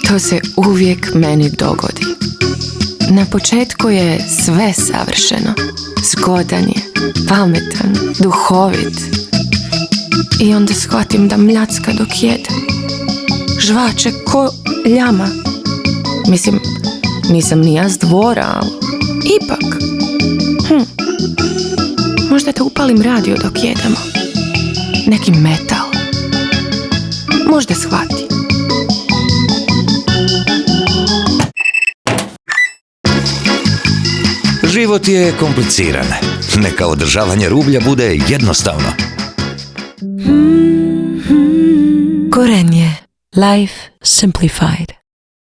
To se uvijek meni dogodi. Na početku je sve savršeno. Zgodan je, pametan, duhovit. I onda shvatim da mljacka dok jede. Žvače ko ljama. Mislim, nisam ni ja s dvora, ali ipak. Možda te upalim radio dok jedemo. Neki metal. Možda shvati. Život je kompliciran. Neka održavanje rublja bude jednostavno. Gorenje. Life simplified.